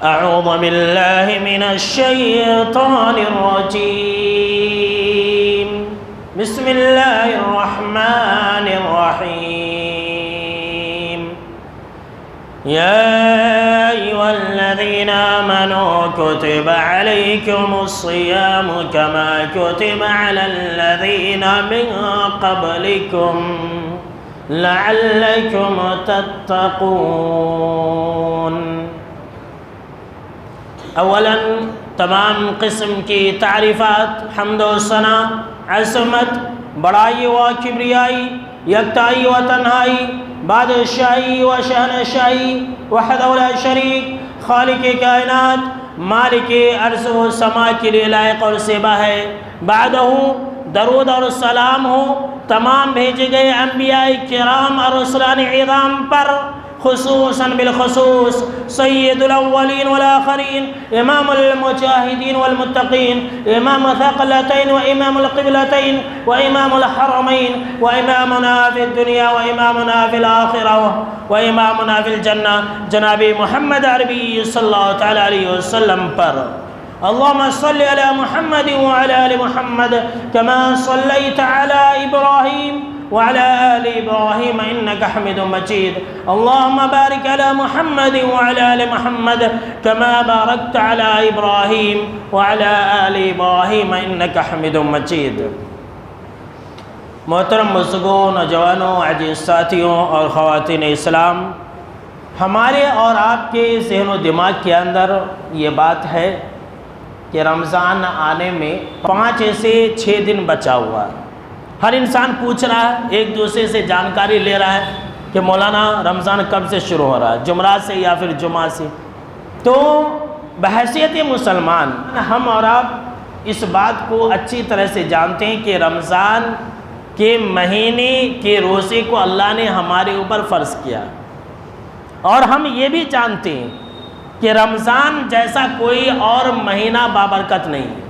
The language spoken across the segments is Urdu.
اعوذ باللہ من الشیطان الرجیم بسم اللہ الرحمن الرحیم یا ایھا الذین آمنوا کتب علیکم الصیام کما کتب علی الذین من قبلکم لعلکم تتقون۔ اولاً تمام قسم کی تعریفات، حمد و ثنا، عظمت، بڑائی و کبریائی، یکتائی و تنہائی، بادشاہی و شہنشاہی، وحدہ لا شریک، خالق کائنات، مالک ارض و سما کے لیے لائق اور زیبا ہے۔ بعدہ درود اور سلام ہو تمام بھیجے گئے انبیاء کرام اور رسولان عظام پر، خصوصاً بالخصوص سید الاولین والآخرین، امام المجاہدین والمتقین، امام ثقلتین و امام القبلتین و امام الحرمین و امامنا فی الدنیا و امامنا فی الآخرہ و امامنا فی الجنہ جناب محمد عربی صلی اللہ تعالی علیہ وسلم پر۔ اللہم صلی علی محمد وعلی آل محمد کما صلیت علی ابراہیم وعلى آل إبراهيم إنك حميد مجيد۔ اللهم بارك على محمد وعلى آل محمد كما باركت على إبراهيم وعلى آل إبراهيم إنك حميد مجيد۔ محترم بزرگوں، نوجوانوں، عزیز ساتھیوں اور خواتین اسلام، ہمارے اور آپ کے ذہن و دماغ کے اندر یہ بات ہے کہ رمضان آنے میں 5 سے 6 دن بچا ہوا ہے۔ ہر انسان پوچھ رہا ہے، ایک دوسرے سے جانکاری لے رہا ہے کہ مولانا رمضان کب سے شروع ہو رہا ہے، جمعرات سے یا پھر جمعہ سے؟ تو بحیثیت مسلمان ہم اور آپ اس بات کو اچھی طرح سے جانتے ہیں کہ رمضان کے مہینے کے روزے کو اللہ نے ہمارے اوپر فرض کیا، اور ہم یہ بھی جانتے ہیں کہ رمضان جیسا کوئی اور مہینہ بابرکت نہیں ہے۔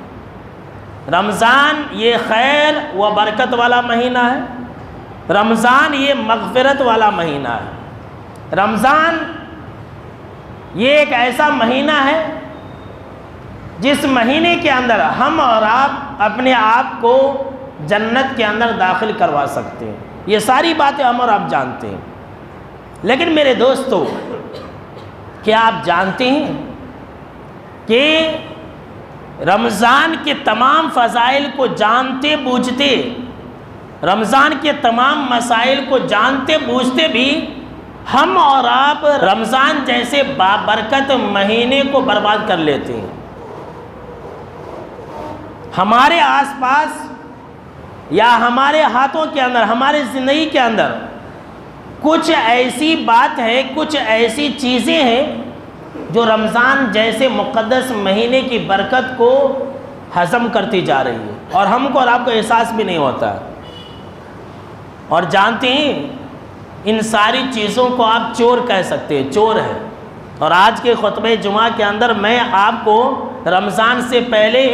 رمضان یہ خیر و برکت والا مہینہ ہے، رمضان یہ مغفرت والا مہینہ ہے، رمضان یہ ایک ایسا مہینہ ہے جس مہینے کے اندر ہم اور آپ اپنے آپ کو جنت کے اندر داخل کروا سکتے ہیں۔ یہ ساری باتیں ہم اور آپ جانتے ہیں، لیکن میرے دوستو، کیا آپ جانتے ہیں کہ رمضان کے تمام فضائل کو جانتے بوجھتے، رمضان کے تمام مسائل کو جانتے بوجھتے بھی ہم اور آپ رمضان جیسے بابرکت مہینے کو برباد کر لیتے ہیں؟ ہمارے آس پاس یا ہمارے ہاتھوں کے اندر، ہمارے زندگی کے اندر کچھ ایسی بات ہے، کچھ ایسی چیزیں ہیں جو رمضان جیسے مقدس مہینے کی برکت کو ہضم کرتی جا رہی ہے، اور ہم کو اور آپ کو احساس بھی نہیں ہوتا۔ اور جانتے ہیں ان ساری چیزوں کو آپ چور کہہ سکتے ہیں، چور ہے۔ اور آج کے خطبہ جمعہ کے اندر میں آپ کو رمضان سے پہلے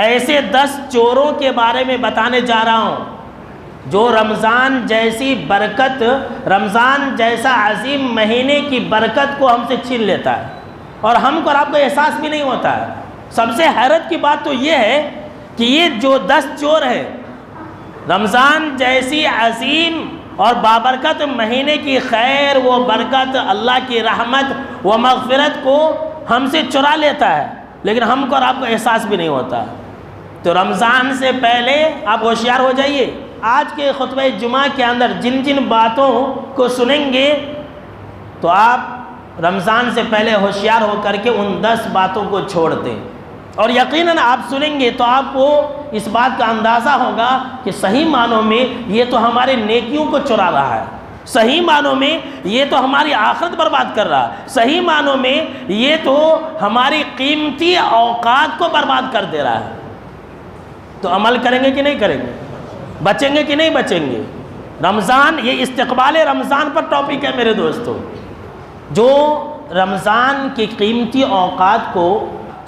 ایسے 10 چوروں کے بارے میں بتانے جا رہا ہوں جو رمضان جیسی برکت، رمضان جیسا عظیم مہینے کی برکت کو ہم سے چھین لیتا ہے، اور ہم کو اور آپ کو احساس بھی نہیں ہوتا ہے۔ سب سے حیرت کی بات تو یہ ہے کہ یہ جو 10 چور ہیں، رمضان جیسی عظیم اور بابرکت مہینے کی خیر و برکت، اللہ کی رحمت و مغفرت کو ہم سے چرا لیتا ہے، لیکن ہم کو اور آپ کو احساس بھی نہیں ہوتا۔ تو رمضان سے پہلے آپ ہوشیار ہو جائیے۔ آج کے خطبہ جمعہ کے اندر جن جن باتوں کو سنیں گے تو آپ رمضان سے پہلے ہوشیار ہو کر کے ان 10 باتوں کو چھوڑ دیں، اور یقیناً آپ سنیں گے تو آپ کو اس بات کا اندازہ ہوگا کہ صحیح معنوں میں یہ تو ہمارے نیکیوں کو چرا رہا ہے، صحیح معنوں میں یہ تو ہماری آخرت برباد کر رہا ہے، صحیح معنوں میں یہ تو ہماری قیمتی اوقات کو برباد کر دے رہا ہے۔ تو عمل کریں گے کہ نہیں کریں گے؟ بچیں گے کہ نہیں بچیں گے؟ رمضان، یہ استقبال رمضان پر ٹاپک ہے میرے دوستو۔ جو رمضان کی قیمتی اوقات کو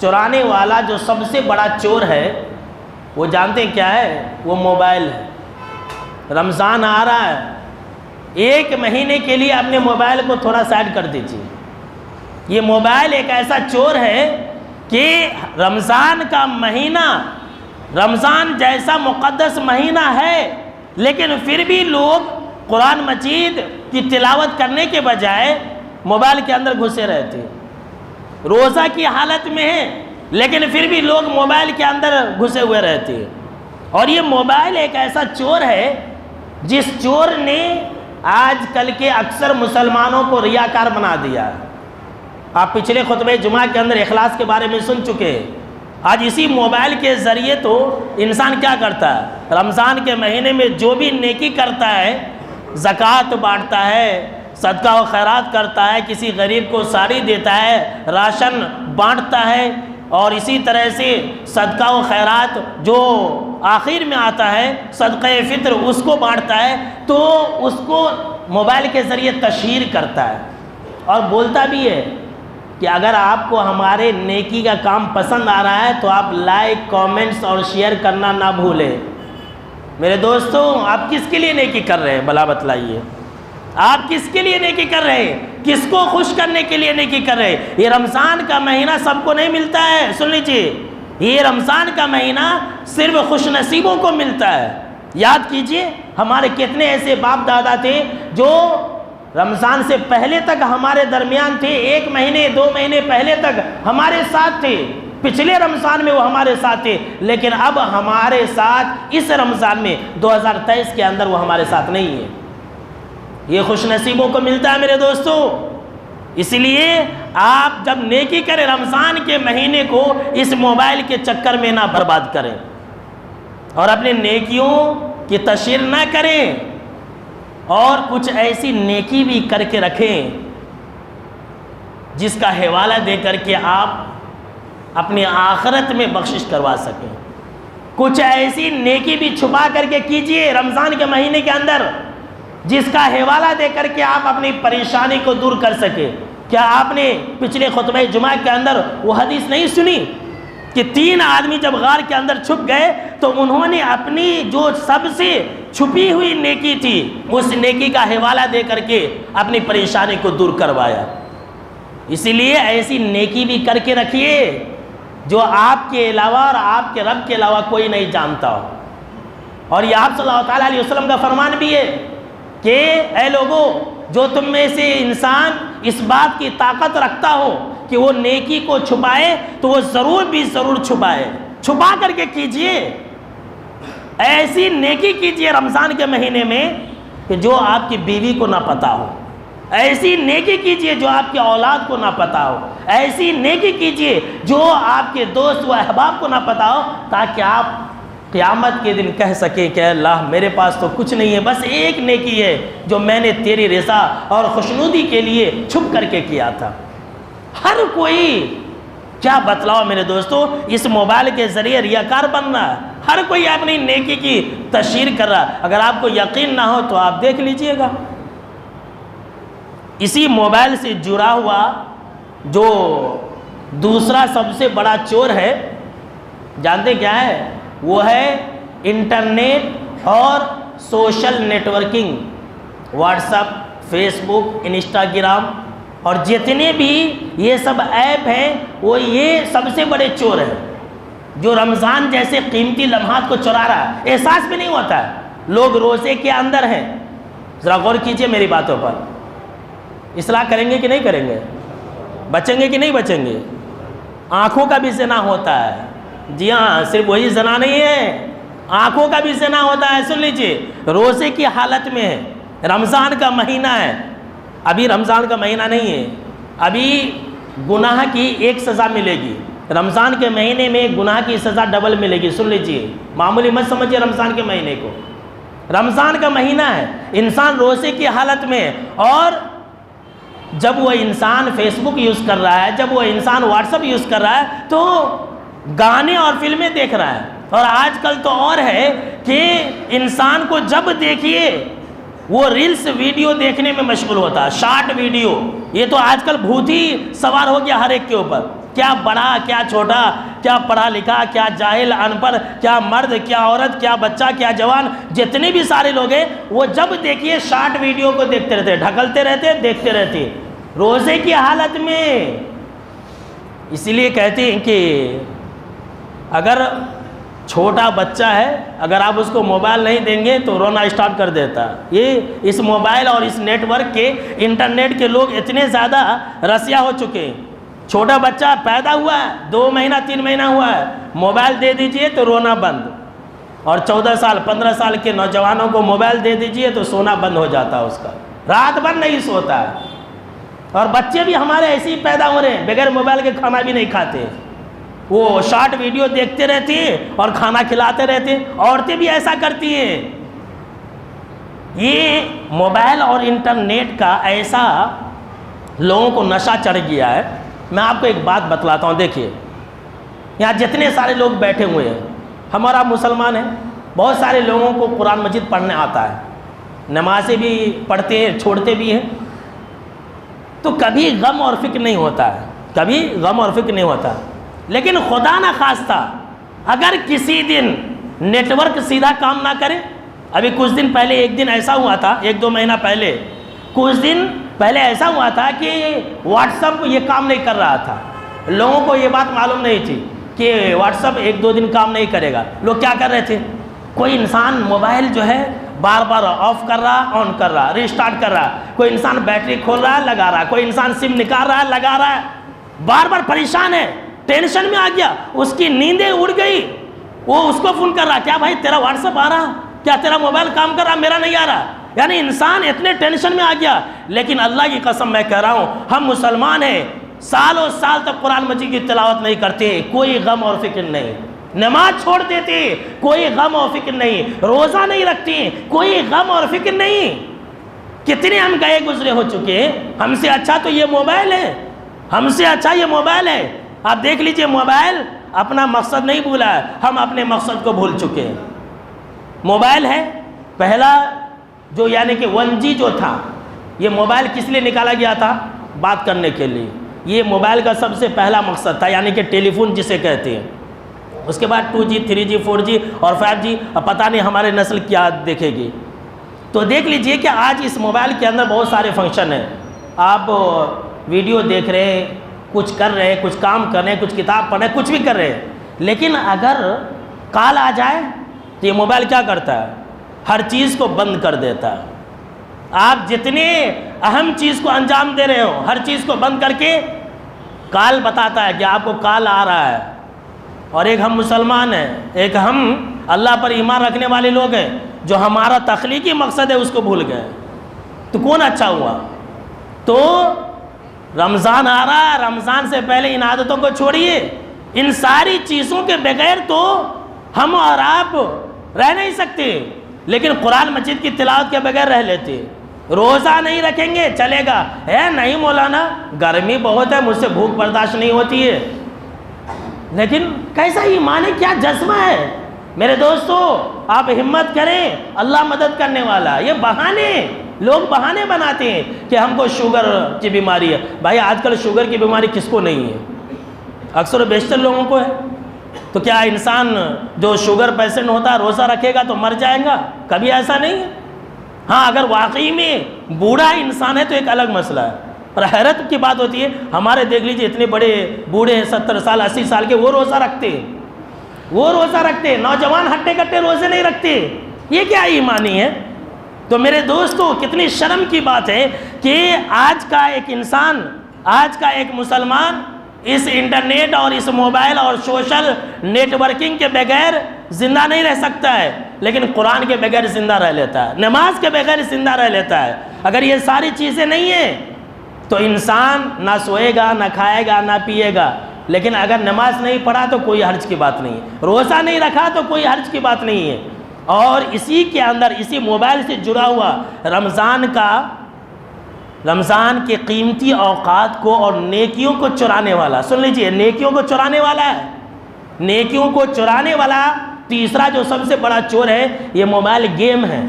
چرانے والا جو سب سے بڑا چور ہے، وہ جانتے ہیں کیا ہے؟ وہ موبائل ہے۔ رمضان آ رہا ہے، 1 مہینے کے لیے اپنے موبائل کو تھوڑا سائڈ کر دیجیے، یہ موبائل ایک ایسا چور ہے کہ رمضان کا مہینہ، رمضان جیسا مقدس مہینہ ہے، لیکن پھر بھی لوگ قرآن مجید کی تلاوت کرنے کے بجائے موبائل کے اندر گھسے رہتے ہیں۔ روزہ کی حالت میں ہیں لیکن پھر بھی لوگ موبائل کے اندر گھسے ہوئے رہتے ہیں۔ اور یہ موبائل ایک ایسا چور ہے جس چور نے آج کل کے اکثر مسلمانوں کو ریاکار بنا دیا۔ آپ پچھلے خطبہ جمعہ کے اندر اخلاص کے بارے میں سن چکے ہیں۔ آج اسی موبائل کے ذریعے تو انسان کیا کرتا ہے، رمضان کے مہینے میں جو بھی نیکی کرتا ہے، زکوٰۃ بانٹتا ہے، صدقہ و خیرات کرتا ہے، کسی غریب کو ساڑی دیتا ہے، راشن بانٹتا ہے، اور اسی طرح سے صدقہ و خیرات جو آخر میں آتا ہے صدقہ فطر اس کو بانٹتا ہے، تو اس کو موبائل کے ذریعے تشہیر کرتا ہے اور بولتا بھی ہے کہ اگر آپ کو ہمارے نیکی کا کام پسند آ رہا ہے تو آپ لائک، کامنٹس اور شیئر کرنا نہ بھولیں۔ میرے دوستوں، آپ کس کے لیے نیکی کر رہے ہیں بھلا بتلائیے؟ آپ کس کے لیے نیکی کر رہے ہیں؟ کس کو خوش کرنے کے لیے نیکی کر رہے ہیں؟ یہ رمضان کا مہینہ سب کو نہیں ملتا ہے، سن لیجئے، یہ رمضان کا مہینہ صرف خوش نصیبوں کو ملتا ہے۔ یاد کیجئے ہمارے کتنے ایسے باپ دادا تھے جو رمضان سے پہلے تک ہمارے درمیان تھے، 1 مہینے 2 مہینے پہلے تک ہمارے ساتھ تھے، پچھلے رمضان میں وہ ہمارے ساتھ تھے، لیکن اب ہمارے ساتھ اس رمضان میں 2023 کے اندر وہ ہمارے ساتھ نہیں ہے۔ یہ خوش نصیبوں کو ملتا ہے میرے دوستوں۔ اس لیے آپ جب نیکی کریں رمضان کے مہینے کو اس موبائل کے چکر میں نہ برباد کریں اور اپنے نیکیوں کی تشہیر نہ کریں، اور کچھ ایسی نیکی بھی کر کے رکھیں جس کا حوالہ دے کر کے آپ اپنی آخرت میں بخشش کروا سکیں۔ کچھ ایسی نیکی بھی چھپا کر کے کیجئے رمضان کے مہینے کے اندر جس کا حوالہ دے کر کے آپ اپنی پریشانی کو دور کر سکے۔ کیا آپ نے پچھلے خطبہ جمعہ کے اندر وہ حدیث نہیں سنی کہ 3 آدمی جب غار کے اندر چھپ گئے تو انہوں نے اپنی جو سب سے چھپی ہوئی نیکی تھی اس نیکی کا حوالہ دے کر کے اپنی پریشانی کو دور کروایا؟ اسی لیے ایسی نیکی بھی کر کے رکھیے جو آپ کے علاوہ اور آپ کے رب کے علاوہ کوئی نہیں جانتا ہو۔ اور یہ آپ صلی اللہ علیہ وسلم کا فرمان بھی ہے کہ اے لوگو، جو تم میں سے انسان اس بات کی طاقت رکھتا ہو کہ وہ نیکی کو چھپائے تو وہ ضرور چھپائے، چھپا کر کے کیجئے۔ ایسی نیکی کیجئے رمضان کے مہینے میں کہ جو آپ کی بیوی کو نہ پتا ہو، ایسی نیکی کیجئے جو آپ کے اولاد کو نہ پتا ہو، ایسی نیکی کیجئے جو آپ کے دوست و احباب کو نہ پتا ہو، تاکہ آپ قیامت کے دن کہہ سکیں کہ اللہ میرے پاس تو کچھ نہیں ہے، بس ایک نیکی ہے جو میں نے تیری رضا اور خوشنودی کے لیے چھپ کر کے کیا تھا۔ ہر کوئی کیا بتلاؤ میرے دوستو، اس موبائل کے ذریعے ریاکار بن رہا ہے، ہر کوئی اپنی نیکی کی تشہیر کر رہا ہے۔ اگر آپ کو یقین نہ ہو تو آپ دیکھ لیجئے گا۔ اسی موبائل سے جڑا ہوا جو دوسرا سب سے بڑا چور ہے، جانتے کیا ہے؟ وہ ہے انٹرنیٹ اور social networking, WhatsApp, Facebook, Instagram اور جتنے بھی یہ سب ایپ ہیں، وہ یہ سب سے بڑے چور ہیں جو رمضان جیسے قیمتی لمحات کو چرا رہا ہے، احساس بھی نہیں ہوتا ہے۔ لوگ روزے کے اندر ہیں، ذرا غور کیجئے میری باتوں پر، اصلاح کریں گے کہ نہیں کریں گے؟ بچیں گے کہ نہیں بچیں گے؟ آنکھوں کا بھی زنا ہوتا ہے، جی ہاں، صرف وہی زنا نہیں ہے، آنکھوں کا بھی زنا ہوتا ہے۔ سن لیجئے، روزے کی حالت میں ہے، رمضان کا مہینہ ہے، ابھی رمضان کا مہینہ نہیں ہے، ابھی گناہ کی ایک سزا ملے گی، رمضان کے مہینے میں گناہ کی سزا ڈبل ملے گی۔ سن لیجئے، معمولی مت سمجھئے رمضان کے مہینے کو، رمضان کا مہینہ ہے، انسان روزے کی حالت میں ہے، اور جب وہ انسان فیس بک یوز کر رہا ہے، جب وہ انسان واٹس ایپ یوز کر رہا ہے تو گانے اور فلمیں دیکھ رہا ہے۔ اور آج کل تو اور ہے کہ انسان کو جب دیکھیے وہ ریلز ویڈیو دیکھنے میں مشغول ہوتا ہے، شارٹ ویڈیو۔ یہ تو آج کل بھوت ہی سوار ہو گیا ہر ایک کے اوپر، کیا بڑا کیا چھوٹا، کیا پڑھا لکھا کیا جاہل ان پڑھ، کیا مرد کیا عورت، کیا بچہ کیا جوان، جتنے بھی سارے لوگ ہیں وہ جب دیکھیے شارٹ ویڈیو کو دیکھتے رہتے، ڈھکلتے رہتے، دیکھتے رہتے۔ روزے کی حالت میں۔ اسی لیے کہتے ہیں کہ اگر چھوٹا بچہ ہے، اگر آپ اس کو موبائل نہیں دیں گے تو رونا اسٹارٹ کر دیتا۔ یہ اس موبائل اور اس نیٹ ورک کے، انٹرنیٹ کے لوگ اتنے زیادہ رسیا ہو چکے ہیں۔ چھوٹا بچہ پیدا ہوا ہے، 2 مہینہ 3 مہینہ ہوا ہے، موبائل دے دیجئے تو رونا بند، اور 14 سال 15 سال کے نوجوانوں کو موبائل دے دیجئے تو سونا بند ہو جاتا ہے اس کا، رات بھر نہیں سوتا ہے۔ اور بچے بھی ہمارے ایسے ہی پیدا ہو رہے ہیں، بغیر موبائل کے کھانا بھی نہیں کھاتے، وہ شارٹ ویڈیو دیکھتے رہتے ہیں اور کھانا کھلاتے رہتے ہیں۔ عورتیں بھی ایسا کرتی ہیں۔ یہ موبائل اور انٹرنیٹ کا ایسا لوگوں کو نشہ چڑھ گیا ہے۔ میں آپ کو ایک بات بتلاتا ہوں، دیکھیے یہاں جتنے سارے لوگ بیٹھے ہوئے ہیں، ہمارا مسلمان ہیں، بہت سارے لوگوں کو قرآن مجید پڑھنے آتا ہے، نمازیں بھی پڑھتے ہیں، چھوڑتے بھی ہیں، تو کبھی غم اور فکر نہیں ہوتا ہے، کبھی غم اور فکر نہیں ہوتا۔ لیکن خدا نہ خواستہ اگر کسی دن نیٹ ورک سیدھا کام نہ کرے، ابھی کچھ دن پہلے ایک دن ایسا ہوا تھا، 1-2 مہینہ پہلے، کچھ دن پہلے ایسا ہوا تھا کہ واٹس اپ یہ کام نہیں کر رہا تھا۔ لوگوں کو یہ بات معلوم نہیں تھی کہ واٹس اپ 1-2 دن کام نہیں کرے گا۔ لوگ کیا کر رہے تھے، کوئی انسان موبائل جو ہے بار بار آف کر رہا، آن کر رہا، ریسٹارٹ کر رہا، کوئی انسان بیٹری کھول رہا ہے، لگا رہا ہے، کوئی انسان سم نکال رہا ہے، لگا رہا ہے، بار بار پریشان ہے، ٹینشن میں آ گیا، اس کی نیندیں اڑ گئی، وہ اس کو فون کر رہا، کیا بھائی تیرا واٹس اپ آ رہا، کیا تیرا موبائل کام کر رہا، میرا نہیں آ رہا۔ یعنی انسان اتنے ٹینشن میں آ گیا۔ لیکن اللہ کی قسم میں کہہ رہا ہوں، ہم مسلمان ہیں، سالوں سال تک قرآن مجید کی تلاوت نہیں کرتے، کوئی غم اور فکر نہیں، نماز چھوڑ دیتے، کوئی غم اور فکر نہیں، روزہ نہیں رکھتے، کوئی غم اور فکر نہیں۔ کتنے ہم گئے گزرے ہو چکے ہیں، ہم سے اچھا تو یہ موبائل ہے، ہم سے اچھا یہ موبائل ہے۔ آپ دیکھ لیجئے، موبائل اپنا مقصد نہیں بھولا ہے، ہم اپنے مقصد کو بھول چکے ہیں۔ موبائل ہے پہلا جو، یعنی کہ 1G جو تھا، یہ موبائل کس لیے نکالا گیا تھا، بات کرنے کے لیے۔ یہ موبائل کا سب سے پہلا مقصد تھا، یعنی کہ ٹیلی فون جسے کہتے ہیں۔ اس کے بعد 2G 3G 4G اور 5G، اب پتہ نہیں ہمارے نسل کیا دیکھے گی۔ تو دیکھ لیجئے کہ آج اس موبائل کے اندر بہت سارے فنکشن ہیں، آپ ویڈیو دیکھ رہے ہیں، کچھ کر رہے ہیں، کچھ کام کر رہے ہیں، کچھ کتاب پڑھ رہے ہیں، کچھ بھی کر رہے ہیں۔ لیکن اگر کال آ جائے تو یہ موبائل کیا کرتا ہے، ہر چیز کو بند کر دیتا ہے۔ آپ جتنے اہم چیز کو انجام دے رہے ہو، ہر چیز کو بند کر کے کال بتاتا ہے کہ آپ کو کال آ رہا ہے۔ اور ایک ہم مسلمان ہیں، ایک ہم اللہ پر ایمان رکھنے والے لوگ ہیں، جو ہمارا تخلیقی مقصد ہے اس کو بھول گئے، تو کون اچھا ہوا؟ تو رمضان آ رہا ہے، رمضان سے پہلے ان عادتوں کو چھوڑیے۔ ان ساری چیزوں کے بغیر تو ہم اور آپ رہ نہیں سکتے، لیکن قرآن مجید کی تلاوت کے بغیر رہ لیتے۔ روزہ نہیں رکھیں گے چلے گا، ہے نہیں مولانا گرمی بہت ہے، مجھ سے بھوک برداشت نہیں ہوتی ہے۔ لیکن کیسا ایمان ہے، کیا جذبہ ہے میرے دوستو، آپ ہمت کریں، اللہ مدد کرنے والا۔ یہ بہانے، لوگ بہانے بناتے ہیں کہ ہم کو شوگر کی بیماری ہے۔ بھائی آج کل شوگر کی بیماری کس کو نہیں ہے؟ اکثر و بیشتر لوگوں کو ہے۔ تو کیا انسان جو شوگر پیشنٹ ہوتا ہے روزہ رکھے گا تو مر جائے گا؟ کبھی ایسا نہیں ہے۔ ہاں اگر واقعی میں بوڑھا انسان ہے تو ایک الگ مسئلہ ہے، پر حیرت کی بات ہوتی ہے، ہمارے دیکھ لیجئے اتنے بڑے بوڑھے ہیں، 70 سال 80 سال کے، وہ روزہ رکھتے ہیں، وہ روزہ رکھتے ہیں، نوجوان ہٹے کٹے روزے نہیں رکھتے۔ یہ کیا ایمانی ہے؟ تو میرے دوستو کتنی شرم کی بات ہے کہ آج کا ایک انسان، آج کا ایک مسلمان اس انٹرنیٹ اور اس موبائل اور سوشل نیٹ ورکنگ کے بغیر زندہ نہیں رہ سکتا ہے، لیکن قرآن کے بغیر زندہ رہ لیتا ہے، نماز کے بغیر زندہ رہ لیتا ہے۔ اگر یہ ساری چیزیں نہیں ہیں تو انسان نہ سوئے گا، نہ کھائے گا، نہ پیے گا۔ لیکن اگر نماز نہیں پڑھا تو کوئی حرج کی بات نہیں ہے، روزہ نہیں رکھا تو کوئی حرج کی بات نہیں ہے۔ اور اسی کے اندر، اسی موبائل سے جڑا ہوا رمضان کے قیمتی اوقات کو اور نیکیوں کو چرانے والا، سن لیجئے، نیکیوں کو چرانے والا ہے، نیکیوں کو چرانے والا تیسرا جو سب سے بڑا چور ہے، یہ موبائل گیم ہے،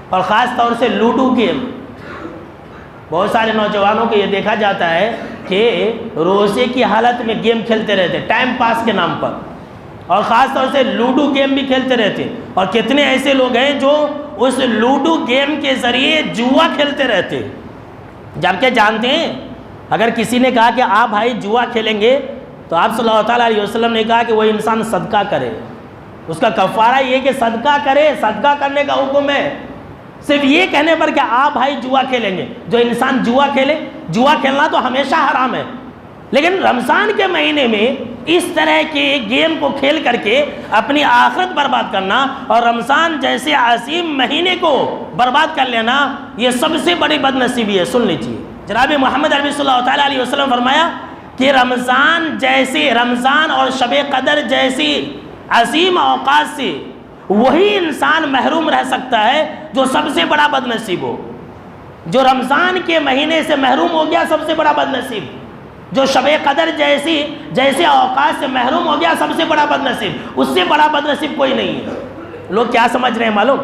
اور خاص طور سے لوڈو گیم۔ بہت سارے نوجوانوں کو یہ دیکھا جاتا ہے کہ روزے کی حالت میں گیم کھیلتے رہتے ٹائم پاس کے نام پر، اور خاص طور سے لوڈو گیم بھی کھیلتے رہتے۔ اور کتنے ایسے لوگ ہیں جو اس لوڈو گیم کے ذریعے جوا کھیلتے رہتے، جبکہ جانتے ہیں اگر کسی نے کہا کہ آپ بھائی جوا کھیلیں گے تو آپ صلی اللہ تعالیٰ علیہ وسلم نے کہا کہ وہ انسان صدقہ کرے، اس کا کفارہ یہ کہ صدقہ کرے، صدقہ کرنے کا حکم ہے۔ صرف یہ کہنے پر کہ آپ بھائی جوا کھیلیں گے، جو انسان جوا کھیلے، جوا کھیلنا تو ہمیشہ حرام ہے، لیکن رمضان کے مہینے میں اس طرح کے گیم کو کھیل کر کے اپنی آخرت برباد کرنا اور رمضان جیسے عظیم مہینے کو برباد کر لینا، یہ سب سے بڑی بدنصیبی ہے۔ سن لیجیے، جناب محمد عربی صلی اللہ تعالیٰ علیہ وسلم فرمایا کہ رمضان اور شب قدر جیسی عظیم اوقات سے وہی انسان محروم رہ سکتا ہے جو سب سے بڑا بدنصیب ہو۔ جو رمضان کے مہینے سے محروم ہو گیا سب سے بڑا بدنصیب، جو شب قدر جیسے اوقات سے محروم ہو گیا سب سے بڑا بدنصیب، اس سے بڑا بدنصیب کوئی نہیں ہے۔ لوگ کیا سمجھ رہے ہیں معلوم؟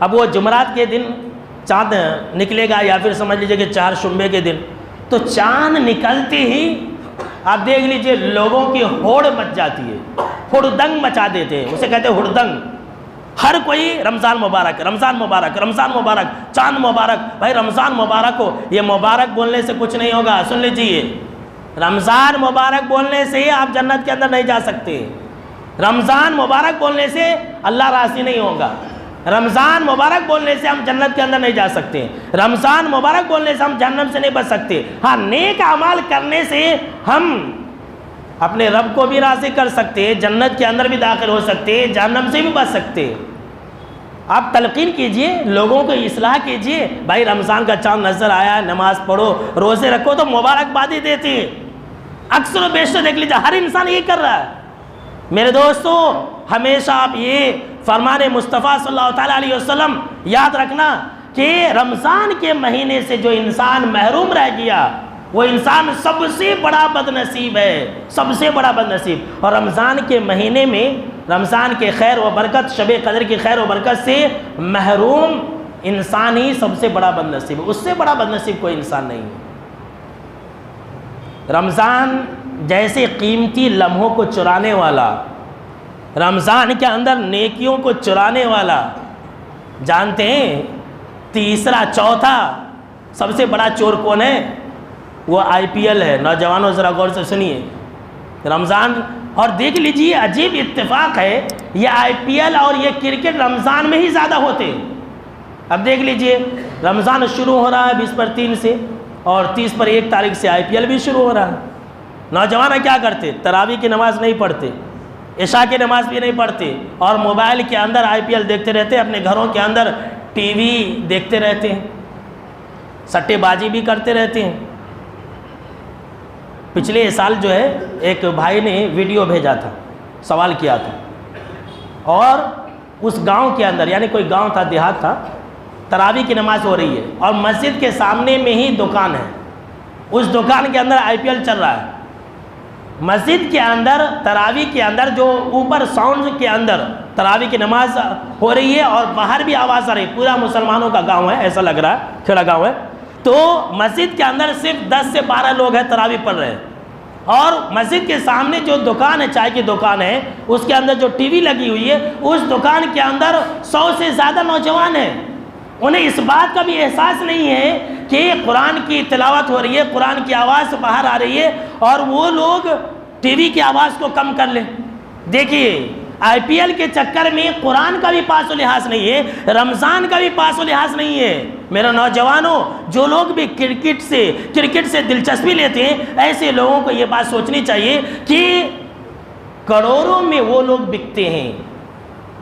اب وہ جمعرات کے دن چاند نکلے گا، یا پھر سمجھ لیجئے کہ چار شنبے کے دن، تو چاند نکلتے ہی آپ دیکھ لیجئے لوگوں کی ہوڑ مچ جاتی ہے، ہڑدنگ مچا دیتے ہیں، اسے کہتے ہیں ہڑدنگ۔ ہر کوئی رمضان مبارک، رمضان مبارک، رمضان مبارک، چاند مبارک، بھائی رمضان مبارک ہو۔ یہ مبارک بولنے سے کچھ نہیں ہوگا، سن لیجئے، رمضان مبارک بولنے سے آپ جنت کے اندر نہیں جا سکتے، رمضان مبارک بولنے سے اللہ راضی نہیں ہوگا، رمضان مبارک بولنے سے ہم جنت کے اندر نہیں جا سکتے، رمضان مبارک بولنے سے ہم جہنم سے نہیں بچ سکتے۔ ہاں، نیک اعمال کرنے سے ہم اپنے رب کو بھی راضی کر سکتے، جنت کے اندر بھی داخل ہو سکتے، جہنم سے بھی بچ سکتے۔ آپ تلقین کیجئے، لوگوں کو اصلاح کیجئے، بھائی رمضان کا چاند نظر آیا ہے، نماز پڑھو، روزے رکھو، تو مبارکبادی دیتے ہیں۔ اکثر و بیشتر دیکھ لیجئے ہر انسان یہ کر رہا ہے۔ میرے دوستو، ہمیشہ آپ یہ فرمان مصطفیٰ صلی اللہ تعالیٰ علیہ وسلم یاد رکھنا کہ رمضان کے مہینے سے جو انسان محروم رہ گیا وہ انسان سب سے بڑا بدنصیب ہے، سب سے بڑا بدنصیب۔ اور رمضان کے مہینے میں رمضان کے خیر و برکت، شب قدر کی خیر و برکت سے محروم انسان ہی سب سے بڑا بدنصیب ہے، اس سے بڑا بدنصیب کوئی انسان نہیں ہے۔ رمضان جیسے قیمتی لمحوں کو چرانے والا، رمضان کے اندر نیکیوں کو چرانے والا، جانتے ہیں تیسرا چوتھا سب سے بڑا چور کون ہے؟ وہ آئی پی ایل ہے۔ نوجوانوں ذرا غور سے سنیے، رمضان، اور دیکھ لیجئے عجیب اتفاق ہے، یہ آئی پی ایل اور یہ کرکٹ رمضان میں ہی زیادہ ہوتے ہیں۔ اب دیکھ لیجئے رمضان شروع ہو رہا ہے 20 پر 3 سے، اور 30 پر 1 تاریخ سے آئی پی ایل بھی شروع ہو رہا ہے۔ نوجوان کیا کرتے؟ تراویح کی نماز نہیں پڑھتے، عشاء کی نماز بھی نہیں پڑھتے، اور موبائل کے اندر آئی پی ایل دیکھتے رہتے ہیں، اپنے گھروں کے اندر ٹی وی دیکھتے رہتے ہیں، سٹے بازی بھی کرتے رہتے ہیں۔ پچھلے سال جو ہے ایک بھائی نے ویڈیو بھیجا تھا، سوال کیا تھا، اور اس گاؤں کے اندر، یعنی کوئی گاؤں تھا، دیہات تھا، تراویح کی نماز ہو رہی ہے اور مسجد کے سامنے میں ہی دکان ہے، اس دکان کے اندر آئی پی ایل چل رہا ہے۔ مسجد کے اندر تراویح کے اندر جو اوپر ساؤنڈ کے اندر تراویح کی نماز ہو رہی ہے اور باہر بھی آواز آ رہی ہے، پورا مسلمانوں کا گاؤں ہے، ایسا لگ رہا ہے، کھڑا گاؤں ہے، تو مسجد کے اندر صرف 10 سے 12 لوگ ہیں تراویح پڑھ رہے ہیں، اور مسجد کے سامنے جو دکان ہے، چائے کی دکان ہے، اس کے اندر جو ٹی وی لگی ہوئی ہے، اس دکان کے اندر 100 سے زیادہ نوجوان ہیں۔ انہیں اس بات کا بھی احساس نہیں ہے کہ قرآن کی تلاوت ہو رہی ہے، قرآن کی آواز باہر آ رہی ہے، اور وہ لوگ ٹی وی کی آواز کو کم کر لیں۔ دیکھیے، آئی پی ایل کے چکر میں قرآن کا بھی پاس و لحاظ نہیں ہے، رمضان کا بھی پاس و لحاظ نہیں ہے۔ میرا نوجوانوں، جو لوگ بھی کرکٹ سے دلچسپی لیتے ہیں، ایسے لوگوں کو یہ بات سوچنی چاہیے کہ کروڑوں میں وہ لوگ بکتے ہیں،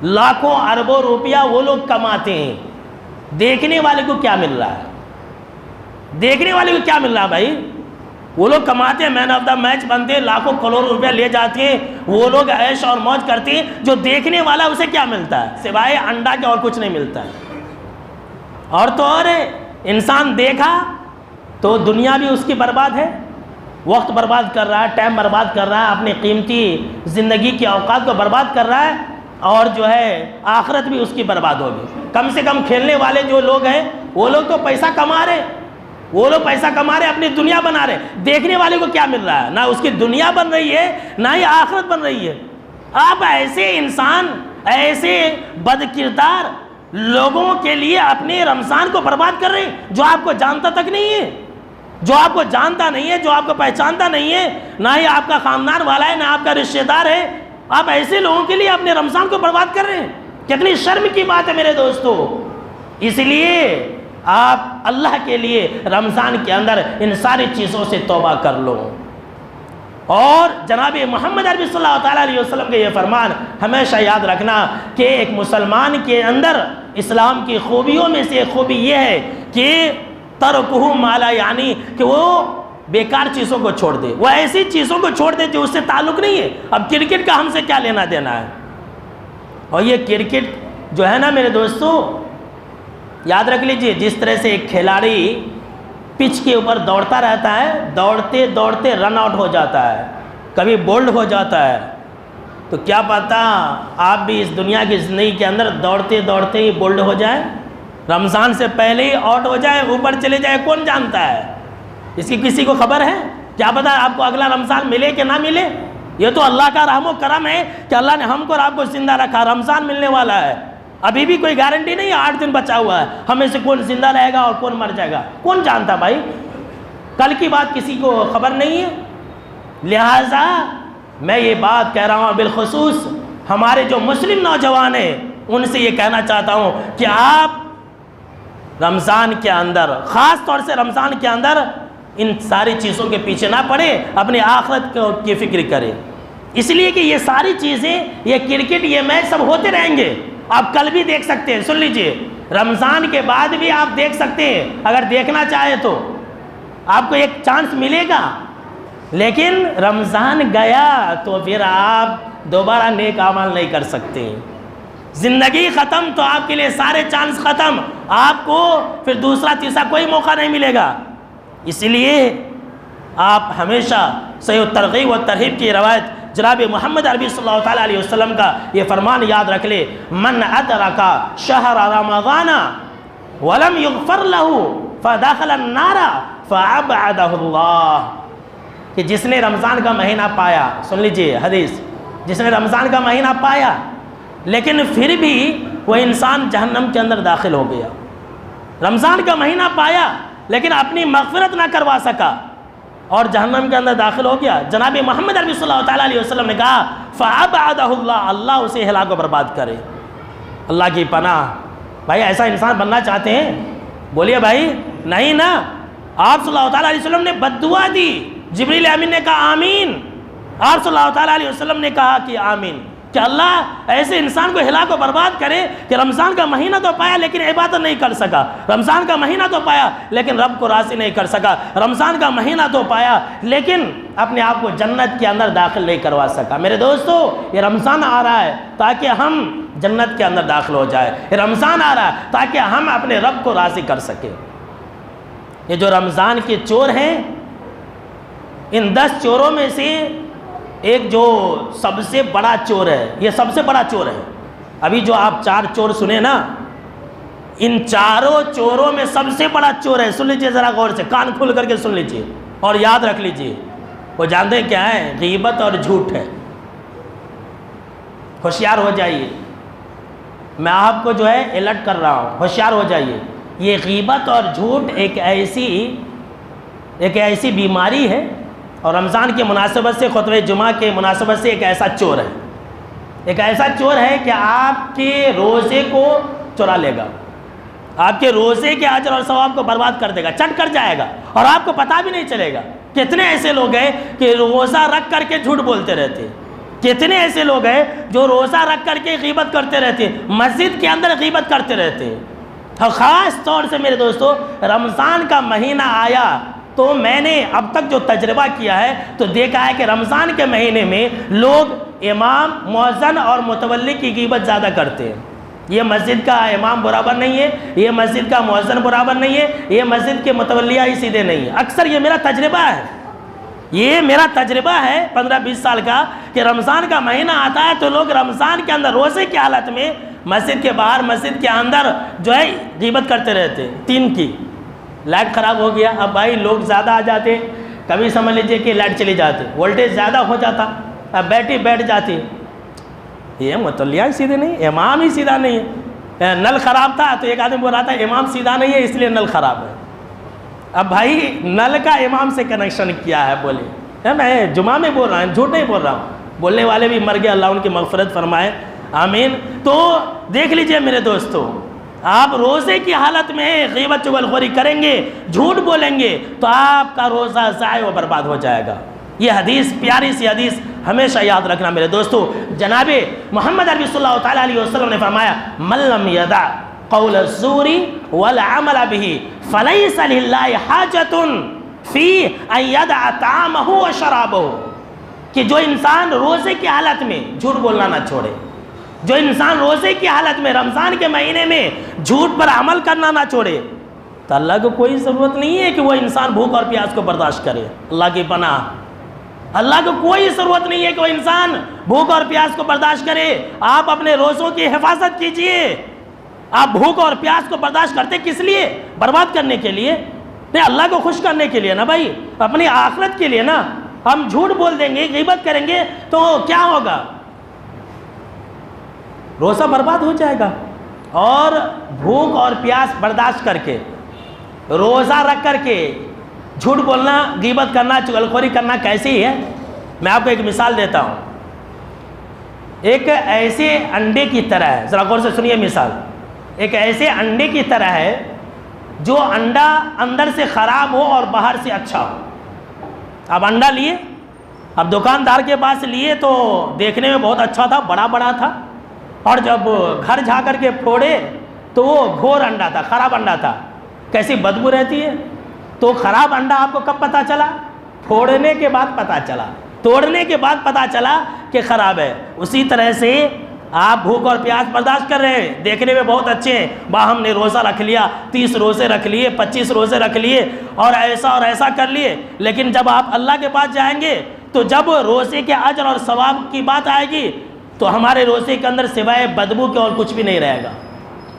لاکھوں اربوں روپیہ وہ لوگ کماتے ہیں، دیکھنے والے کو کیا مل رہا ہے؟ دیکھنے والے کو کیا مل رہا ہے بھائی؟ وہ لوگ کماتے ہیں، مین آف دا میچ بنتے ہیں، لاکھوں کروڑ روپیہ لے جاتے ہیں، وہ لوگ عیش اور موج کرتے ہیں، جو دیکھنے والا اسے کیا ملتا ہے؟ سوائے انڈا کے اور کچھ نہیں ملتا ہے۔ اور تو اور انسان دیکھا تو دنیا بھی اس کی برباد ہے، وقت برباد کر رہا ہے، ٹائم برباد کر رہا ہے، اپنی قیمتی زندگی کے اوقات کو برباد کر رہا ہے، اور جو ہے آخرت بھی اس کی برباد ہوگی۔ کم سے کم کھیلنے والے جو لوگ ہیں وہ لوگ تو پیسہ کما رہے، وہ لوگ پیسہ کما رہے، اپنی دنیا بنا رہے، دیکھنے والے کو کیا مل رہا ہے؟ نہ اس کی دنیا بن رہی ہے، نہ ہی آخرت بن رہی ہے۔ آپ ایسے انسان، ایسے بد کردار لوگوں کے لیے اپنے رمضان کو برباد کر رہے ہیں جو آپ کو جانتا تک نہیں ہے۔ جو آپ کو جانتا نہیں ہے، جو آپ کو پہچانتا نہیں ہے، نہ ہی آپ کا خاندان والا ہے، نہ آپ کا رشتہ دار ہے، آپ ایسے لوگوں کے لیے اپنے رمضان کو برباد کر رہے ہیں. کتنی شرم کی بات ہے میرے دوستو. اس لیے آپ اللہ کے لیے رمضان کے اندر ان ساری چیزوں سے توبہ کر لو. اور جناب محمد عربی صلی اللہ تعالیٰ علیہ وسلم کے یہ فرمان ہمیشہ یاد رکھنا کہ ایک مسلمان کے اندر اسلام کی خوبیوں میں سے ایک خوبی یہ ہے کہ ترکہ ما لا یعنی، کہ وہ بیکار چیزوں کو چھوڑ دے، وہ ایسی چیزوں کو چھوڑ دے جو اس سے تعلق نہیں ہے. اب کرکٹ کا ہم سے کیا لینا دینا ہے؟ اور یہ کرکٹ جو ہے نا میرے دوستو، یاد رکھ لیجئے، جس طرح سے ایک کھلاڑی پچ کے اوپر دوڑتا رہتا ہے، دوڑتے دوڑتے رن آؤٹ ہو جاتا ہے، کبھی بولڈ ہو جاتا ہے، تو کیا پتا آپ بھی اس دنیا کی زندگی کے اندر دوڑتے دوڑتے ہی بولڈ ہو جائے، رمضان سے پہلے ہی آؤٹ ہو جائے، اوپر چلے جائے. کون جانتا ہے؟ اس کی کسی کو خبر ہے؟ کیا پتا آپ کو اگلا رمضان ملے کہ نہ ملے. یہ تو اللہ کا رحم و کرم ہے کہ اللہ نے ہم کو اور آپ کو زندہ رکھا. رمضان ملنے والا ہے، ابھی بھی کوئی گارنٹی نہیں ہے، 8 دن بچا ہوا ہے. ہمیں سے کون زندہ رہے گا اور کون مر جائے گا، کون جانتا بھائی. کل کی بات کسی کو خبر نہیں ہے. لہٰذا میں یہ بات کہہ رہا ہوں، بالخصوص ہمارے جو مسلم نوجوان ہیں ان سے یہ کہنا چاہتا ہوں کہ آپ رمضان کے اندر، خاص طور سے رمضان کے اندر، ان ساری چیزوں کے پیچھے نہ پڑے، اپنی آخرت کی فکر کریں. اس لیے کہ یہ ساری چیزیں، یہ کرکٹ، یہ میچ سب ہوتے رہیں گے. آپ کل بھی دیکھ سکتے ہیں، سن لیجئے، رمضان کے بعد بھی آپ دیکھ سکتے ہیں، اگر دیکھنا چاہے تو آپ کو ایک چانس ملے گا. لیکن رمضان گیا تو پھر آپ دوبارہ نیک اعمال نہیں کر سکتے. زندگی ختم تو آپ کے لیے سارے چانس ختم، آپ کو پھر دوسرا تیسرا کوئی موقع نہیں ملے گا. اس لیے آپ ہمیشہ صحیح الترغیب و ترہیب کی روایت جناب محمد عربی صلی اللہ تعالیٰ علیہ وسلم کا یہ فرمان یاد رکھ لے، من ادرک شہر رمضان ولم یغفر له فدخل النار فابعدہ اللہ. کہ جس نے رمضان کا مہینہ پایا، سن لیجئے حدیث، جس نے رمضان کا مہینہ پایا لیکن پھر بھی وہ انسان جہنم کے اندر داخل ہو گیا. رمضان کا مہینہ پایا لیکن اپنی مغفرت نہ کروا سکا اور جہنم کے اندر داخل ہو گیا. جناب محمد عربی صلی اللہ تعالیٰ علیہ وسلم نے کہا فَأَبْعَدَهُ اللَّهُ، اللہ اسے ہلاک و برباد کرے. اللہ کی پناہ. بھائی ایسا انسان بننا چاہتے ہیں؟ بولیے بھائی نہیں نا. آپ صلی اللہ تعالیٰ علیہ وسلم نے بد دعا دی، جبریل امین نے کہا آمین، آپ صلی اللہ تعالیٰ علیہ وسلم نے کہا کہ آمین، کہ اللہ ایسے انسان کو ہلاک و برباد کرے کہ رمضان کا مہینہ تو پایا لیکن عبادت نہیں کر سکا، رمضان کا مہینہ تو پایا لیکن رب کو راضی نہیں کر سکا، رمضان کا مہینہ تو پایا لیکن اپنے آپ کو جنت کے اندر داخل نہیں کروا سکا. میرے دوستو، یہ رمضان آ رہا ہے تاکہ ہم جنت کے اندر داخل ہو جائے. یہ رمضان آ رہا ہے تاکہ ہم اپنے رب کو راضی کر سکیں. یہ جو رمضان کے چور ہیں، ان 10 چوروں میں سے ایک جو سب سے بڑا چور ہے، یہ سب سے بڑا چور ہے. ابھی جو آپ 4 چور سنے نا، ان چاروں چوروں میں سب سے بڑا چور ہے. سن لیجئے ذرا غور سے، کان کھول کر کے سن لیجئے اور یاد رکھ لیجئے. وہ جانتے ہیں کیا ہے؟ غیبت اور جھوٹ ہے. ہوشیار ہو جائیے، میں آپ کو جو ہے الرٹ کر رہا ہوں، ہوشیار ہو جائیے. یہ غیبت اور جھوٹ ایک ایسی بیماری ہے، اور رمضان کی مناسبت سے، خطبہ جمعہ کے مناسبت سے، ایک ایسا چور ہے، ایک ایسا چور ہے کہ آپ کے روزے کو چرا لے گا، آپ کے روزے کے اجر اور ثواب کو برباد کر دے گا، چٹ کر جائے گا اور آپ کو پتہ بھی نہیں چلے گا. کتنے ایسے لوگ ہیں کہ روزہ رکھ کر کے جھوٹ بولتے رہتے ہیں، کتنے ایسے لوگ ہیں جو روزہ رکھ کر کے غیبت کرتے رہتے ہیں، مسجد کے اندر غیبت کرتے رہتے ہیں. اور خاص طور سے میرے دوستو، رمضان کا مہینہ آیا تو میں نے اب تک جو تجربہ کیا ہے تو دیکھا ہے کہ رمضان کے مہینے میں لوگ امام، مؤذن اور متولی کی غیبت زیادہ کرتے ہیں. یہ مسجد کا امام برابر نہیں ہے، یہ مسجد کا مؤذن برابر نہیں ہے، یہ مسجد کے متولیہ ہی سیدھے نہیں ہیں. اکثر یہ میرا تجربہ ہے، یہ میرا تجربہ ہے 15-20 سال کا، کہ رمضان کا مہینہ آتا ہے تو لوگ رمضان کے اندر روزے کی حالت میں مسجد کے باہر، مسجد کے اندر جو ہے غیبت کرتے رہتے ہیں. 3 کی لائٹ خراب ہو گیا، اب بھائی لوگ زیادہ آ جاتے، کبھی سمجھ لیجئے کہ لائٹ چلی جاتی، وولٹیج زیادہ ہو جاتا، اب بیٹری بیٹھ جاتی. یہ متولیہ ہی سیدھے نہیں، امام ہی سیدھا نہیں ہے. نل خراب تھا تو ایک آدمی بول رہا تھا امام سیدھا نہیں ہے اس لیے نل خراب ہے. اب بھائی نل کا امام سے کنیکشن کیا ہے بولے؟ میں جمعہ میں بول رہا ہوں، جھوٹ نہیں بول رہا ہوں، بولنے والے بھی مر گئے، اللہ ان کی مغفرت فرمائے، آمین۔ تو دیکھ لیجئے میرے دوستو، آپ روزے کی حالت میں غیبت چغلخوری کریں گے، جھوٹ بولیں گے تو آپ کا روزہ ضائع و برباد ہو جائے گا۔ یہ حدیث، پیاری سی حدیث ہمیشہ یاد رکھنا میرے دوستو۔ جناب محمد عربی صلی اللہ تعالیٰ علیہ وسلم نے فرمایا من لم یدع قول الزور والعمل به فلیس للہ حاجۃ فی ان یدع طعامہ وشرابہ، کہ جو انسان روزے کی حالت میں جھوٹ بولنا نہ چھوڑے، جو انسان روزے کی حالت میں رمضان کے مہینے میں جھوٹ پر عمل کرنا نہ چھوڑے، تو اللہ کو کوئی ضرورت نہیں ہے کہ وہ انسان بھوک اور پیاس کو برداشت کرے۔ اللہ کی پناہ، اللہ کو کوئی ضرورت نہیں ہے کہ وہ انسان بھوک اور پیاس کو برداشت کرے۔ آپ اپنے روزوں کی حفاظت کیجئے۔ آپ بھوک اور پیاس کو برداشت کرتے کس لیے؟ برباد کرنے کے لیے نہیں، اللہ کو خوش کرنے کے لیے نا بھائی، اپنی آخرت کے لیے نا۔ ہم جھوٹ بول دیں گے، غیبت کریں گے تو کیا ہوگا؟ روزہ برباد ہو جائے گا۔ اور بھوک اور پیاس برداشت کر کے، روزہ رکھ کر کے جھوٹ بولنا، غیبت کرنا، چغلخوری کرنا کیسی ہے؟ میں آپ کو ایک مثال دیتا ہوں۔ ایک ایسے انڈے کی طرح ہے، ذرا غور سے سنیے مثال، ایک ایسے انڈے کی طرح ہے جو انڈا اندر سے خراب ہو اور باہر سے اچھا ہو۔ اب انڈا لیے، اب دکاندار کے پاس لیے تو دیکھنے میں بہت اچھا تھا، بڑا بڑا تھا، اور جب گھر جا کر کے پھوڑے تو وہ گھور انڈا تھا، خراب انڈا تھا۔ کیسی بدبو رہتی ہے۔ تو خراب انڈا آپ کو کب پتہ چلا؟ پھوڑنے کے بعد پتہ چلا، توڑنے کے بعد پتہ چلا کہ خراب ہے۔ اسی طرح سے آپ بھوک اور پیاس برداشت کر رہے ہیں، دیکھنے میں بہت اچھے ہیں، ہم نے روزہ رکھ لیا، 30 روزے رکھ لیے، 25 روزے رکھ لیے، اور ایسا کر لیے، لیکن جب آپ اللہ کے پاس جائیں گے تو جب روزے کے اجر اور ثواب کی بات آئے گی تو ہمارے روزے کے اندر سوائے بدبو کے اور کچھ بھی نہیں رہے گا،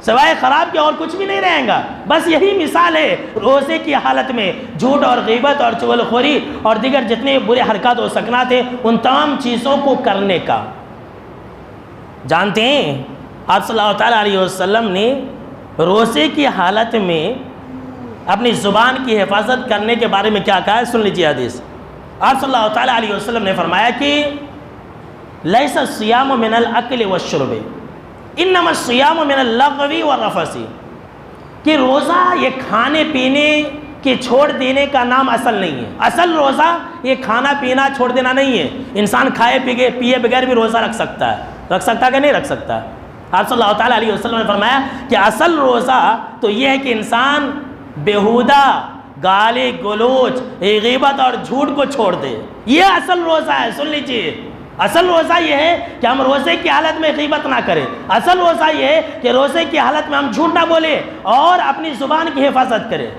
سوائے خراب کے اور کچھ بھی نہیں رہے گا۔ بس یہی مثال ہے روزے کی حالت میں جھوٹ اور غیبت اور چغلخوری اور دیگر جتنے برے حرکات و سکنات ہیں ان تمام چیزوں کو کرنے کا۔ جانتے ہیں آپ صلی اللہ تعالیٰ علیہ وسلم نے روزے کی حالت میں اپنی زبان کی حفاظت کرنے کے بارے میں کیا کہا ہے؟ سن لیجیے حدیث۔ آپ صلی اللہ تعالیٰ علیہ وسلم نے فرمایا کہ لیس الصیام من الاکل والشرب انما الصیام من اللغو والرفث، کہ روزہ یہ کھانے پینے کے چھوڑ دینے کا نام اصل نہیں ہے۔ اصل روزہ یہ کھانا پینا چھوڑ دینا نہیں ہے۔ انسان کھائے پیے بغیر بھی روزہ رکھ سکتا ہے کہ نہیں رکھ سکتا؟ آپ صلی اللہ تعالیٰ علیہ وسلم نے فرمایا کہ اصل روزہ تو یہ ہے کہ انسان بیہودہ گالی گلوچ، غیبت اور جھوٹ کو چھوڑ دے، یہ اصل روزہ ہے۔ سن لیجیے، اصل روزہ یہ ہے کہ ہم روزے کی حالت میں غیبت نہ کریں، اصل روزہ یہ ہے کہ روزے کی حالت میں ہم جھوٹ نہ بولیں اور اپنی زبان کی حفاظت کریں۔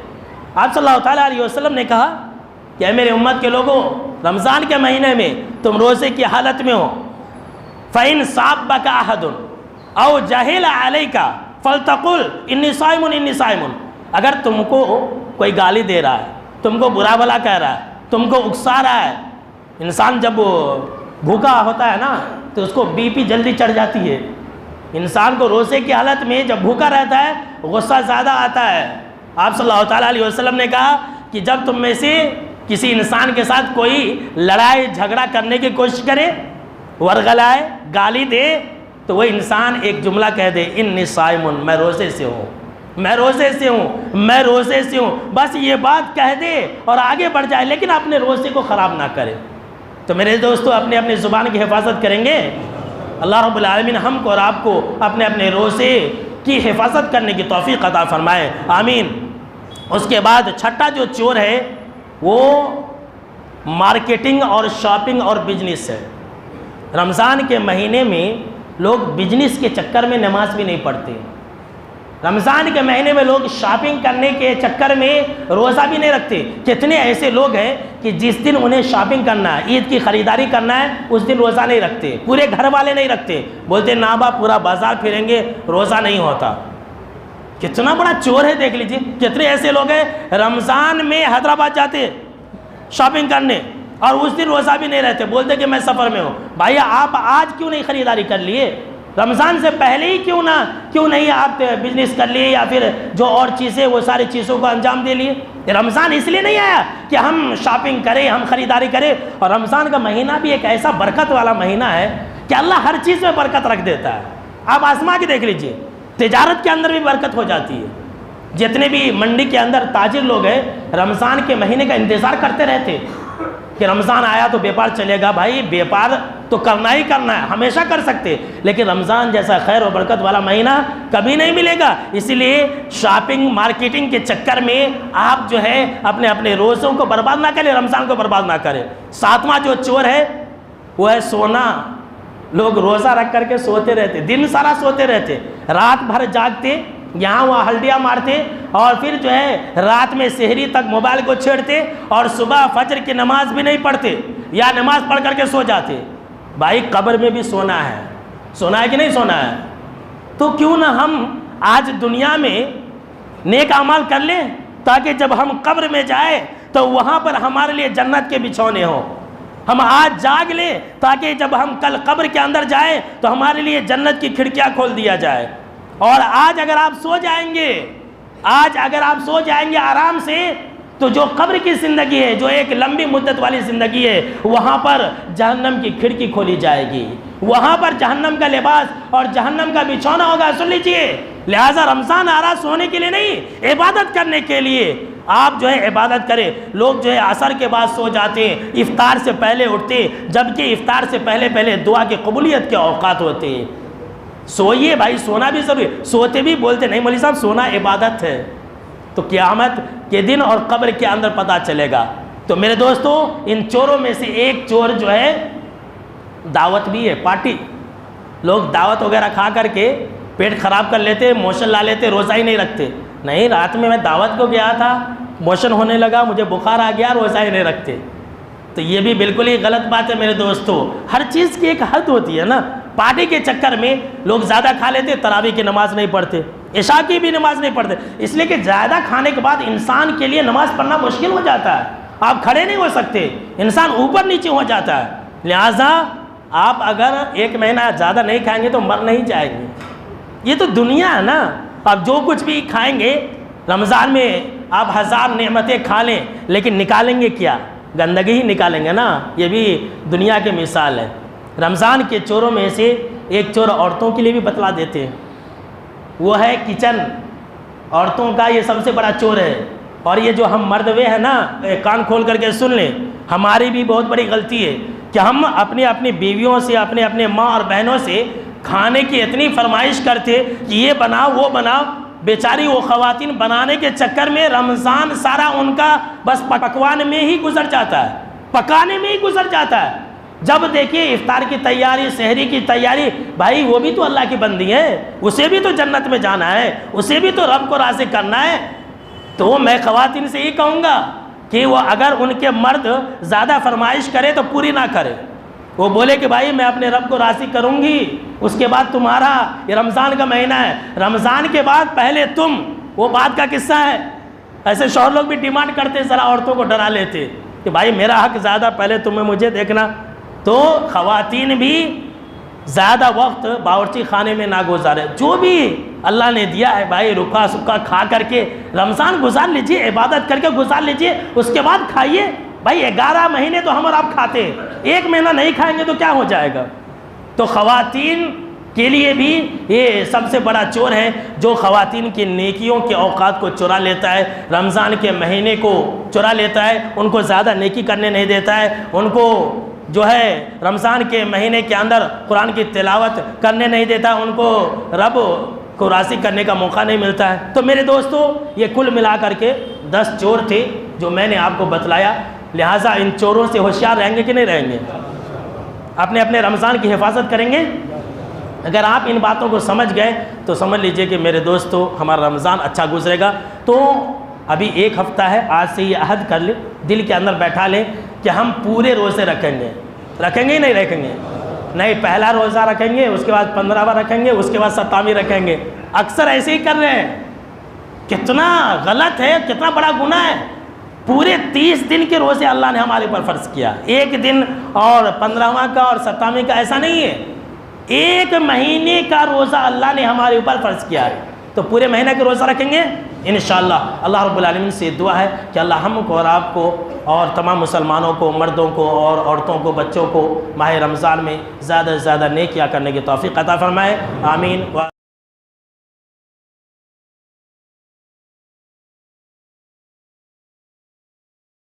آپ صلی اللہ تعالیٰ علیہ وسلم نے کہا کہ اے میرے امت کے لوگوں، رمضان کے مہینے میں تم روزے کی حالت میں ہو، فَإِن صَابَّكَ أَحَدٌ أَوْ جَهِلَ عَلَيْكَ فَلْتَقُلْ إِنِّي صَائِمٌ إِنِّي صَائِمٌ۔ اگر تم کو کوئی گالی دے رہا ہے، تم کو برا بھلا کہہ رہا ہے، تم کو اکسا رہا ہے، انسان جب بھوکا ہوتا ہے نا تو اس کو بی پی جلدی چڑھ جاتی ہے۔ انسان کو روزے کی حالت میں جب بھوکا رہتا ہے غصہ زیادہ آتا ہے۔ آپ صلی اللہ تعالیٰ علیہ وسلم نے کہا کہ جب تم میں سے کسی انسان کے ساتھ کوئی لڑائی جھگڑا کرنے کی کوشش کرے، ورغلائے، گالی دے، تو وہ انسان ایک جملہ کہہ دے، انی صائم، میں روزے سے ہوں، میں روزے سے ہوں، میں روزے سے ہوں، بس یہ بات کہہ دے اور آگے بڑھ جائے، لیکن اپنے روزے کو خراب نہ کرے۔ تو میرے دوستو اپنے زبان کی حفاظت کریں گے، اللہ رب العالمین ہم کو اور آپ کو اپنے روزے کی حفاظت کرنے کی توفیق عطا فرمائے، آمین۔ اس کے بعد چھٹا جو چور ہے وہ مارکیٹنگ اور شاپنگ اور بزنس ہے۔ رمضان کے مہینے میں لوگ بزنس کے چکر میں نماز بھی نہیں پڑھتے، رمضان کے مہینے میں لوگ شاپنگ کرنے کے چکر میں روزہ بھی نہیں رکھتے۔ کتنے ایسے لوگ ہیں کہ جس دن انہیں شاپنگ کرنا ہے، عید کی خریداری کرنا ہے، اس دن روزہ نہیں رکھتے، پورے گھر والے نہیں رکھتے، بولتے نا با پورا بازار پھریں گے، روزہ نہیں ہوتا۔ کتنا بڑا چور ہے، دیکھ لیجیے کتنے ایسے لوگ ہیں رمضان میں حیدرآباد جاتے شاپنگ کرنے اور اس دن روزہ بھی نہیں رہتے، بولتے کہ میں سفر میں ہوں۔ بھائی آپ آج کیوں نہیں خریداری کر لیے؟ رمضان سے پہلے ہی کیوں نہیں آپ بزنس کر لیے یا پھر جو اور چیزیں وہ ساری چیزوں کو انجام دے لیے؟ یہ رمضان اس لیے نہیں آیا کہ ہم شاپنگ کریں، ہم خریداری کریں. اور رمضان کا مہینہ بھی ایک ایسا برکت والا مہینہ ہے کہ اللہ ہر چیز میں برکت رکھ دیتا ہے. آپ آزما کے دیکھ لیجئے، تجارت کے اندر بھی برکت ہو جاتی ہے. جتنے بھی منڈی کے اندر تاجر لوگ ہیں رمضان کے مہینے کا انتظار کرتے رہتے کہ رمضان آیا تو بیپار چلے گا. بھائی بیپار تو کرنا ہی کرنا ہے، ہمیشہ کر سکتے، لیکن رمضان جیسا خیر و برکت والا مہینہ کبھی نہیں ملے گا. اسی لیے شاپنگ مارکیٹنگ کے چکر میں آپ جو ہے اپنے روزوں کو برباد نہ کریں، رمضان کو برباد نہ کریں. 7واں جو چور ہے وہ ہے سونا. لوگ روزہ رکھ کر کے سوتے رہتے، دن سارا سوتے رہتے، رات بھر جاگتے، یہاں وہاں ہلڈیاں مارتے، اور پھر جو ہے رات میں سحری تک موبائل کو چھیڑتے، اور صبح فجر کی نماز بھی نہیں پڑھتے یا نماز پڑھ کر کے سو جاتے. بھائی قبر میں بھی سونا ہے، سونا ہے کہ نہیں سونا ہے؟ تو کیوں نہ ہم آج دنیا میں نیک اعمال کر لیں تاکہ جب ہم قبر میں جائیں تو وہاں پر ہمارے لیے جنت کے بچھونے ہوں. ہم آج جاگ لیں تاکہ جب ہم کل قبر کے اندر جائیں تو ہمارے لیے جنت کی کھڑکیاں کھول دیا جائے. اور آج اگر آپ سو جائیں گے، آج اگر آپ سو جائیں گے آرام سے، تو جو قبر کی زندگی ہے، جو ایک لمبی مدت والی زندگی ہے، وہاں پر جہنم کی کھڑکی کھولی جائے گی، وہاں پر جہنم کا لباس اور جہنم کا بچھونا ہوگا. سن لیجئے، لہٰذا رمضان آ رہا سونے کے لیے نہیں، عبادت کرنے کے لیے. آپ جو ہے عبادت کریں. لوگ جو ہے عصر کے بعد سو جاتے ہیں، افطار سے پہلے اٹھتے، جبکہ افطار سے پہلے دعا کی قبولیت کے اوقات ہوتے ہیں. سوئیے بھائی، سونا بھی ضروری. سوتے بھی بولتے نہیں مولوی صاحب سونا عبادت ہے. تو قیامت کے دن اور قبر کے اندر پتہ چلے گا. تو میرے دوستو، ان چوروں میں سے ایک چور جو ہے دعوت بھی ہے، پارٹی. لوگ دعوت وغیرہ کھا کر کے پیٹ خراب کر لیتے، موشن لا لیتے، روزہ ہی نہیں رکھتے. نہیں، رات میں دعوت کو گیا تھا، موشن ہونے لگا، مجھے بخار آ گیا، روزہ ہی نہیں رکھتے. تو یہ بھی بالکل ہی غلط بات ہے میرے دوستو. ہر چیز کی ایک حد ہوتی ہے نا. پارٹی کے چکر میں لوگ زیادہ کھا لیتے، تراویح کی نماز نہیں پڑھتے، عشاء کی بھی نماز نہیں پڑھتے، اس لیے کہ زیادہ کھانے کے بعد انسان کے لیے نماز پڑھنا مشکل ہو جاتا ہے. آپ کھڑے نہیں ہو سکتے، انسان اوپر نیچے ہو جاتا ہے. لہٰذا آپ اگر 1 مہینہ زیادہ نہیں کھائیں گے تو مر نہیں جائیں گے. یہ تو دنیا ہے نا. آپ جو کچھ بھی کھائیں گے رمضان میں، آپ 1000 نعمتیں کھا لیں، لیکن نکالیں گے کیا؟ گندگی ہی نکالیں گے نا. یہ بھی دنیا کی مثال ہے. رمضان کے چوروں میں سے ایک چور عورتوں کے لیے بھی بتلا دیتے ہیں، وہ ہے کچن. عورتوں کا یہ سب سے بڑا چور ہے. اور یہ جو ہم مرد ہوئے ہیں نا، کان کھول کر کے سن لیں، ہماری بھی بہت بڑی غلطی ہے کہ ہم اپنی بیویوں سے، اپنے ماں اور بہنوں سے کھانے کی اتنی فرمائش کرتے کہ یہ بناؤ وہ بناؤ. بیچاری وہ خواتین بنانے کے چکر میں رمضان سارا ان کا بس پکوان میں ہی گزر جاتا ہے، پکانے میں ہی گزر جاتا ہے. جب دیکھیے افطار کی تیاری، سحری کی تیاری، بھائی وہ بھی تو اللہ کی بندی ہے، اسے بھی تو جنت میں جانا ہے، اسے بھی تو رب کو راضی کرنا ہے. تو میں خواتین سے یہ کہوں گا کہ وہ اگر ان کے مرد زیادہ فرمائش کرے تو پوری نہ کرے. وہ بولے کہ بھائی میں اپنے رب کو راضی کروں گی، اس کے بعد تمہارا، یہ رمضان کا مہینہ ہے، رمضان کے بعد پہلے تم. وہ بات کا قصہ ہے. ایسے شوہر لوگ بھی ڈیمانڈ کرتے، ذرا عورتوں کو ڈرا لیتے کہ بھائی میرا حق زیادہ، پہلے تمہیں مجھے دیکھنا. تو خواتین بھی زیادہ وقت باورچی خانے میں نہ گزارے. جو بھی اللہ نے دیا ہے بھائی، رکھا سکھا کھا کر کے رمضان گزار لیجئے، عبادت کر کے گزار لیجئے، اس کے بعد کھائیے. بھائی 11 مہینے تو ہم اور آپ کھاتے ہیں، 1 مہینہ نہیں کھائیں گے تو کیا ہو جائے گا؟ تو خواتین کے لیے بھی یہ سب سے بڑا چور ہے جو خواتین کی نیکیوں کے اوقات کو چرا لیتا ہے، رمضان کے مہینے کو چرا لیتا ہے، ان کو زیادہ نیکی کرنے نہیں دیتا ہے، ان کو جو ہے رمضان کے مہینے کے اندر قرآن کی تلاوت کرنے نہیں دیتا، ان کو رب کو راضی کرنے کا موقع نہیں ملتا ہے. تو میرے دوستو، یہ کل ملا کر کے 10 چور تھے جو میں نے آپ کو بتلایا. لہٰذا ان چوروں سے ہوشیار رہیں گے کہ نہیں رہیں گے؟ اپنے رمضان کی حفاظت کریں گے. اگر آپ ان باتوں کو سمجھ گئے تو سمجھ لیجئے کہ میرے دوستو ہمارا رمضان اچھا گزرے گا. تو ابھی 1 ہفتہ ہے، آج سے یہ عہد کر لیں، دل کے اندر بیٹھا لیں کہ ہم پورے روزے رکھیں گے. رکھیں گے ہی نہیں رکھیں گے؟ نہیں، پہلا روزہ رکھیں گے، اس کے بعد 15واں رکھیں گے، اس کے بعد 27ویں رکھیں گے. اکثر ایسے ہی کر رہے ہیں. کتنا غلط ہے، کتنا بڑا گناہ ہے. پورے 30 دن کے روزے اللہ نے ہمارے اوپر فرض کیا. 1 دن اور 15واں کا اور 27ویں کا ایسا نہیں ہے. 1 مہینے کا روزہ اللہ نے ہمارے اوپر فرض کیا ہے. تو پورے مہینے کے روزہ رکھیں گے انشاءاللہ اللہ رب العالمین سے دعا ہے کہ اللہ ہم کو اور آپ کو اور تمام مسلمانوں کو، مردوں کو اور عورتوں کو، بچوں کو ماہ رمضان میں زیادہ سے زیادہ نیکیاں کرنے کی توفیق عطا فرمائے، آمین۔